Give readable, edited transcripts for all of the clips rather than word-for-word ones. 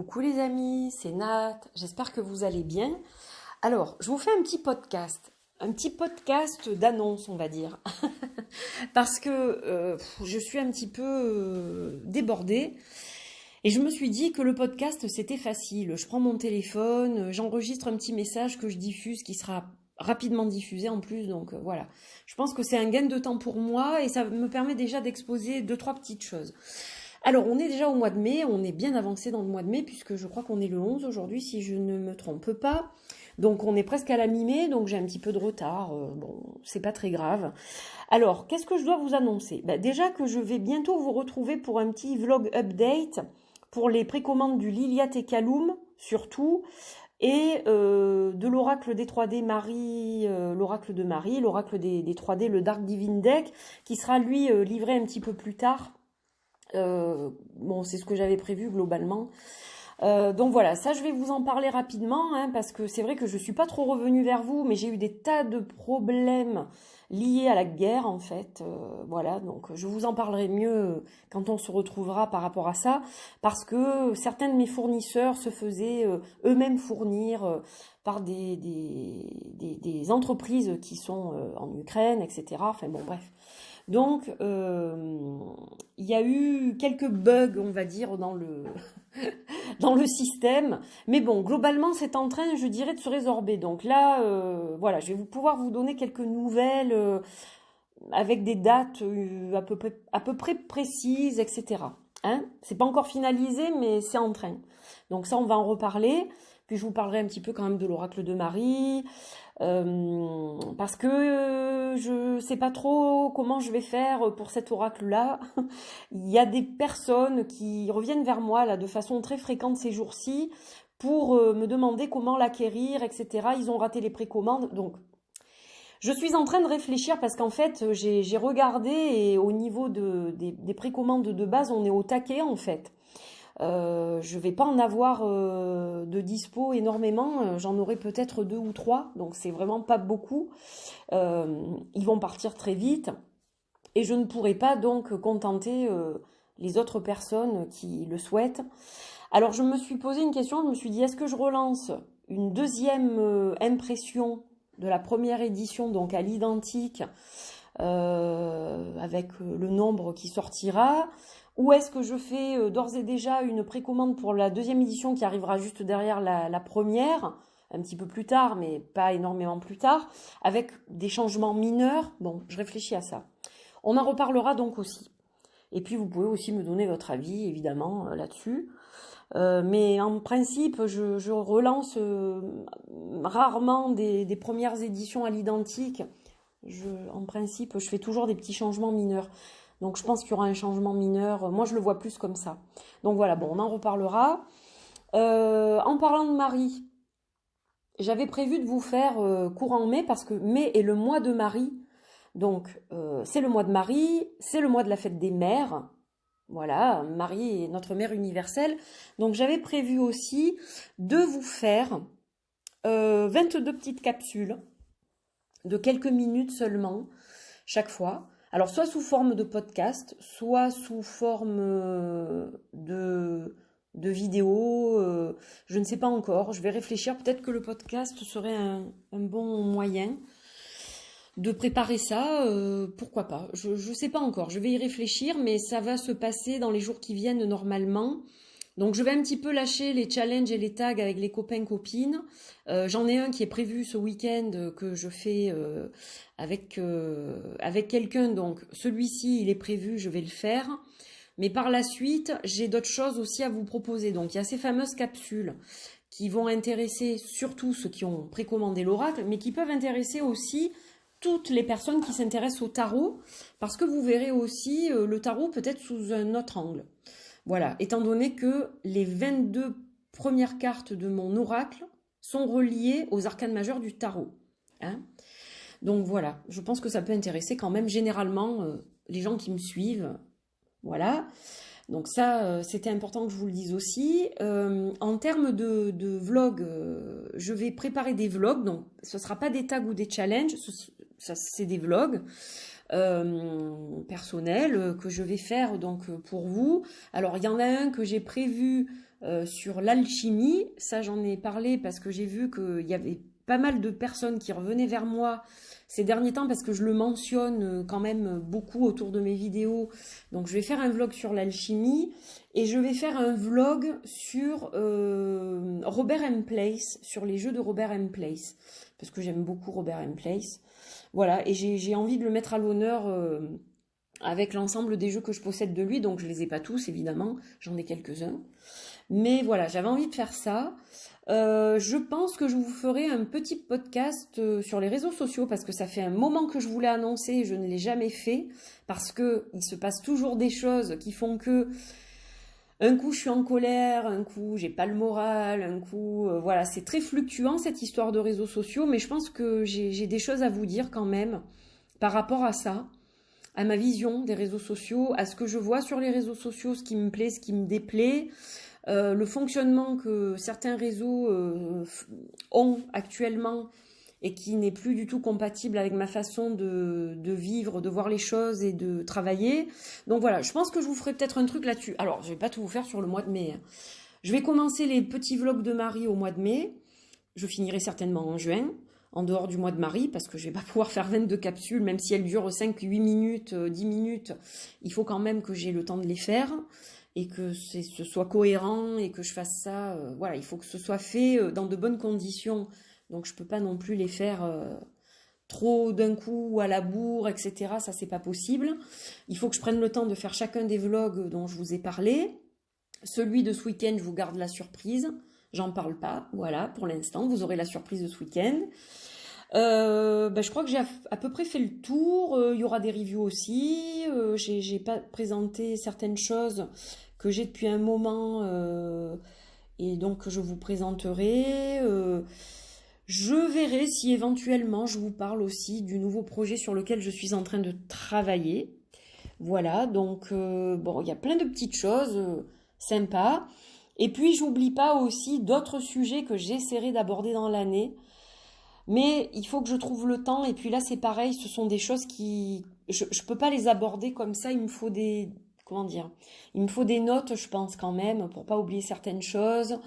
Coucou les amis, c'est Nat, j'espère que vous allez bien. Alors, je vous fais un petit podcast d'annonce, on va dire, parce que je suis un petit peu débordée et je me suis dit que le podcast c'était facile. Je prends mon téléphone, j'enregistre un petit message que je diffuse qui sera rapidement diffusé en plus, donc voilà. Je pense que c'est un gain de temps pour moi et ça me permet déjà d'exposer deux, trois petites choses. Alors, on est déjà au mois de mai, on est bien avancé dans le mois de mai, puisque je crois qu'on est le 11 aujourd'hui, si je ne me trompe pas. Donc, on est presque à la mi-mai, donc j'ai un petit peu de retard. Bon, c'est pas très grave. Alors, qu'est-ce que je dois vous annoncer? Déjà que je vais bientôt vous retrouver pour un petit vlog update pour les précommandes du Liliat et Kaloum, surtout, et de l'oracle des 3D Marie, l'oracle de Marie, l'oracle des 3D, le Dark Divine Deck, qui sera lui livré un petit peu plus tard. Bon, c'est ce que j'avais prévu globalement. Donc voilà, ça je vais vous en parler rapidement, hein, parce que c'est vrai que je suis pas trop revenue vers vous, mais j'ai eu des tas de problèmes liés à la guerre en fait. Voilà, donc je vous en parlerai mieux quand on se retrouvera par rapport à ça, parce que certains de mes fournisseurs se faisaient eux-mêmes fournir par des entreprises qui sont en Ukraine, etc. Enfin bon, bref. Donc, il y a eu quelques bugs, on va dire, dans le, dans le système. Mais bon, globalement, c'est en train, je dirais, de se résorber. Donc là, voilà, je vais pouvoir vous donner quelques nouvelles avec des dates à peu près précises, etc. Hein? C'est pas encore finalisé, mais c'est en train. Donc ça, on va en reparler. Puis je vous parlerai un petit peu quand même de l'oracle de Marie. Parce que je sais pas trop comment je vais faire pour cet oracle-là. Il y a des personnes qui reviennent vers moi là de façon très fréquente ces jours-ci pour me demander comment l'acquérir, etc. Ils ont raté les précommandes, donc je suis en train de réfléchir parce qu'en fait j'ai regardé et au niveau des précommandes de base on est au taquet en fait. Je vais pas en avoir de dispo énormément, j'en aurai peut-être 2 ou 3, donc c'est vraiment pas beaucoup. Ils vont partir très vite et je ne pourrai pas donc contenter les autres personnes qui le souhaitent. Alors je me suis posé une question, je me suis dit est-ce que je relance une deuxième impression de la première édition, donc à l'identique, avec le nombre qui sortira, ou est-ce que je fais d'ores et déjà une précommande pour la deuxième édition qui arrivera juste derrière la première, un petit peu plus tard, mais pas énormément plus tard, avec des changements mineurs. Bon, je réfléchis à ça. On en reparlera donc aussi. Et puis vous pouvez aussi me donner votre avis, évidemment, là-dessus. Mais en principe, je relance rarement des premières éditions à l'identique. En principe, je fais toujours des petits changements mineurs. Donc je pense qu'il y aura un changement mineur. Moi, je le vois plus comme ça. Donc voilà, bon, on en reparlera. En parlant de Marie, j'avais prévu de vous faire courant mai, parce que mai est le mois de Marie. Donc c'est le mois de Marie, c'est le mois de la fête des mères. Voilà, Marie est notre mère universelle. Donc j'avais prévu aussi de vous faire 22 petites capsules de quelques minutes seulement chaque fois. Alors soit sous forme de podcast, soit sous forme de vidéo, je ne sais pas encore, je vais réfléchir, peut-être que le podcast serait un bon moyen de préparer ça, pourquoi pas, je ne sais pas encore, je vais y réfléchir, mais ça va se passer dans les jours qui viennent normalement. Donc je vais un petit peu lâcher les challenges et les tags avec les copains copines. J'en ai un qui est prévu ce week-end que je fais avec quelqu'un. Donc celui-ci il est prévu, je vais le faire. Mais par la suite j'ai d'autres choses aussi à vous proposer. Donc il y a ces fameuses capsules qui vont intéresser surtout ceux qui ont précommandé l'oracle, mais qui peuvent intéresser aussi toutes les personnes qui s'intéressent au tarot, parce que vous verrez aussi le tarot peut-être sous un autre angle. Voilà, étant donné que les 22 premières cartes de mon oracle sont reliées aux arcanes majeurs du tarot. Hein, donc voilà, je pense que ça peut intéresser quand même généralement les gens qui me suivent. Voilà, donc ça, c'était important que je vous le dise aussi. En termes de vlog, je vais préparer des vlogs, donc ce ne sera pas des tags ou des challenges, c'est des vlogs. Personnel que je vais faire donc pour vous. Alors il y en a un que j'ai prévu sur l'alchimie. Ça, j'en ai parlé parce que j'ai vu qu'il y avait pas mal de personnes qui revenaient vers moi ces derniers temps parce que je le mentionne quand même beaucoup autour de mes vidéos. Donc je vais faire un vlog sur l'alchimie et je vais faire un vlog sur Robert M. Place, sur les jeux de Robert M. Place, parce que j'aime beaucoup Robert M. Place. Voilà, et j'ai envie de le mettre à l'honneur avec l'ensemble des jeux que je possède de lui, donc je les ai pas tous évidemment, j'en ai quelques-uns. Mais voilà, j'avais envie de faire ça. Je pense que je vous ferai un petit podcast sur les réseaux sociaux parce que ça fait un moment que je voulais annoncer et je ne l'ai jamais fait parce que il se passe toujours des choses qui font que un coup je suis en colère, un coup j'ai pas le moral, un coup voilà, c'est très fluctuant cette histoire de réseaux sociaux, mais je pense que j'ai des choses à vous dire quand même par rapport à ça, à ma vision des réseaux sociaux, à ce que je vois sur les réseaux sociaux, ce qui me plaît, ce qui me déplaît. Le fonctionnement que certains réseaux ont actuellement et qui n'est plus du tout compatible avec ma façon de vivre, de voir les choses et de travailler. Donc voilà, je pense que je vous ferai peut-être un truc là-dessus. Alors, je vais pas tout vous faire sur le mois de mai. Je vais commencer les petits vlogs de Marie au mois de mai. Je finirai certainement en juin, en dehors du mois de Marie, parce que je vais pas pouvoir faire 22 capsules, même si elles durent 5, 8 minutes, 10 minutes. Il faut quand même que j'ai le temps de les faire et que ce soit cohérent et que je fasse ça. Voilà, il faut que ce soit fait dans de bonnes conditions. Donc je peux pas non plus les faire trop d'un coup à la bourre, etc. Ça, c'est pas possible. Il faut que je prenne le temps de faire chacun des vlogs dont je vous ai parlé. Celui de ce week-end, je vous garde la surprise. J'en parle pas, voilà, pour l'instant. Vous aurez la surprise de ce week-end. Je crois que j'ai à peu près fait le tour. Il y aura des reviews aussi. J'ai pas présenté certaines choses que j'ai depuis un moment et donc je vous présenterai. Je verrai si éventuellement je vous parle aussi du nouveau projet sur lequel je suis en train de travailler. Voilà, donc bon, il y a plein de petites choses sympas. Et puis j'oublie pas aussi d'autres sujets que j'essaierai d'aborder dans l'année. Mais il faut que je trouve le temps. Et puis là, c'est pareil, ce sont des choses qui... Je peux pas les aborder comme ça. Il me faut des... Comment dire? Il me faut des notes, je pense, quand même, pour pas oublier certaines choses.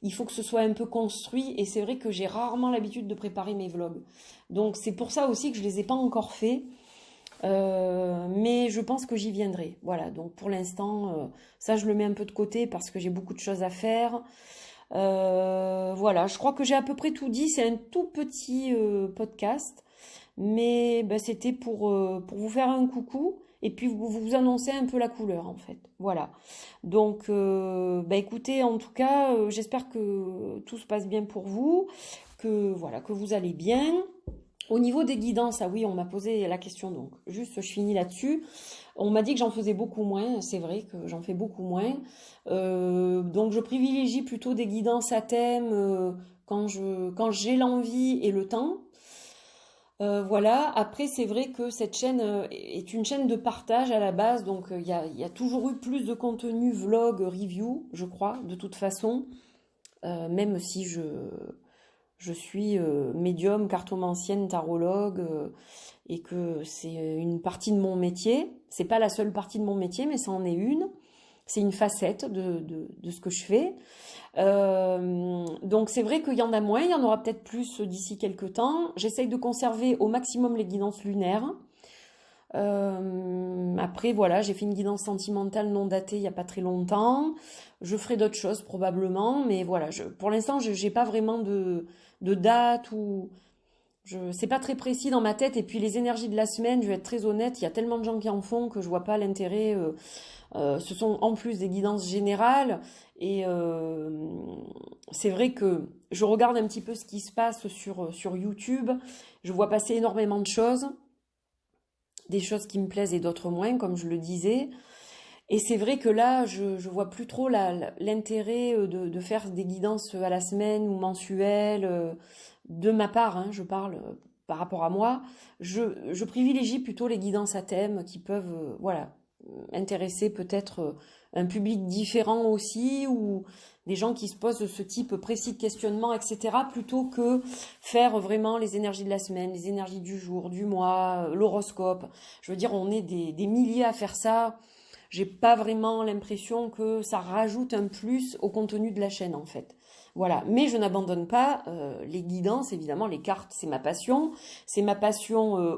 Il faut que ce soit un peu construit. Et c'est vrai que j'ai rarement l'habitude de préparer mes vlogs. Donc c'est pour ça aussi que je les ai pas encore faits. Mais je pense que j'y viendrai. Voilà, donc pour l'instant, ça je le mets un peu de côté parce que j'ai beaucoup de choses à faire. Voilà, je crois que j'ai à peu près tout dit. C'est un tout petit podcast, mais c'était pour vous faire un coucou et puis vous annoncer un peu la couleur en fait. Voilà. Donc, écoutez, en tout cas, j'espère que tout se passe bien pour vous, que voilà, que vous allez bien. Au niveau des guidances, ah oui, on m'a posé la question, donc juste je finis là-dessus. On m'a dit que j'en faisais beaucoup moins, c'est vrai que j'en fais beaucoup moins. Donc je privilégie plutôt des guidances à thème quand j'ai l'envie et le temps. Voilà, après c'est vrai que cette chaîne est une chaîne de partage à la base, donc il y a toujours eu plus de contenu vlog, review, je crois, de toute façon, même si je suis médium, cartomancienne, tarologue et que c'est une partie de mon métier. C'est pas la seule partie de mon métier, mais ça en est une. C'est une facette de ce que je fais. Donc c'est vrai qu'il y en a moins, il y en aura peut-être plus d'ici quelques temps. J'essaye de conserver au maximum les guidances lunaires. Après voilà, j'ai fait une guidance sentimentale non datée il n'y a pas très longtemps. Je ferai d'autres choses probablement, mais voilà, pour l'instant j'ai pas vraiment de date ou c'est pas très précis dans ma tête. Et puis les énergies de la semaine, je vais être très honnête, il y a tellement de gens qui en font que je vois pas l'intérêt. Ce sont en plus des guidances générales et c'est vrai que je regarde un petit peu ce qui se passe sur YouTube. Je vois passer énormément de choses. Des choses qui me plaisent et d'autres moins, comme je le disais. Et c'est vrai que là, je vois plus trop l'intérêt de faire des guidances à la semaine ou mensuelles. De ma part, hein, je parle par rapport à moi. Je privilégie plutôt les guidances à thème qui peuvent intéresser peut-être un public différent aussi ou des gens qui se posent ce type précis de questionnement, etc. plutôt que faire vraiment les énergies de la semaine, les énergies du jour, du mois, l'horoscope. Je veux dire, on est des milliers à faire ça. j'ai pas vraiment l'impression que ça rajoute un plus au contenu de la chaîne en fait. Voilà, mais je n'abandonne pas les guidances, évidemment, les cartes, c'est ma passion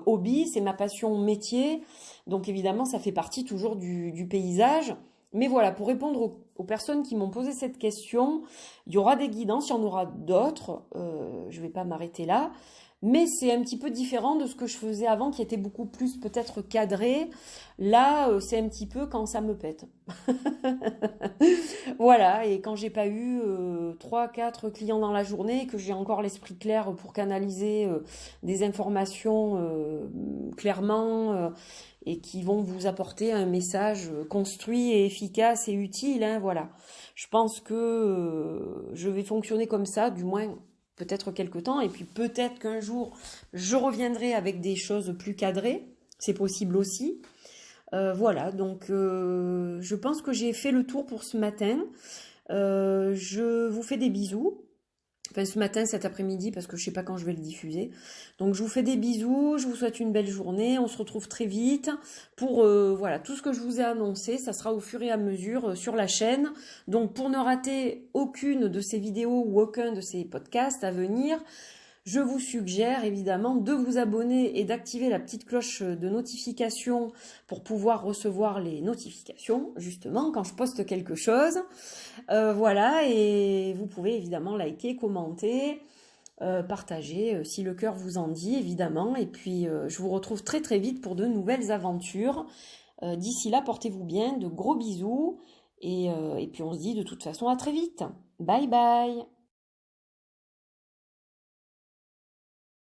hobby, c'est ma passion métier, donc évidemment, ça fait partie toujours du paysage. Mais voilà, pour répondre aux personnes qui m'ont posé cette question, il y aura des guidances, il y en aura d'autres, je ne vais pas m'arrêter là, mais c'est un petit peu différent de ce que je faisais avant, qui était beaucoup plus peut-être cadré. Là, c'est un petit peu quand ça me pète. Voilà, et quand j'ai pas eu 3, 4 clients dans la journée, et que j'ai encore l'esprit clair pour canaliser des informations clairement et qui vont vous apporter un message construit et efficace et utile, hein, voilà. Je pense que je vais fonctionner comme ça, du moins peut-être quelque temps, et puis peut-être qu'un jour je reviendrai avec des choses plus cadrées, c'est possible aussi. Voilà, donc je pense que j'ai fait le tour pour ce matin. Je vous fais des bisous. Enfin, ce matin, cet après-midi, parce que je sais pas quand je vais le diffuser. Donc, je vous fais des bisous, je vous souhaite une belle journée. On se retrouve très vite pour voilà, tout ce que je vous ai annoncé. Ça sera au fur et à mesure sur la chaîne. Donc, pour ne rater aucune de ces vidéos ou aucun de ces podcasts à venir, je vous suggère évidemment de vous abonner et d'activer la petite cloche de notification pour pouvoir recevoir les notifications, justement, quand je poste quelque chose. Voilà, et vous pouvez évidemment liker, commenter, partager si le cœur vous en dit, évidemment. Et puis, je vous retrouve très très vite pour de nouvelles aventures. D'ici là, portez-vous bien, de gros bisous. Et puis, on se dit de toute façon à très vite. Bye bye!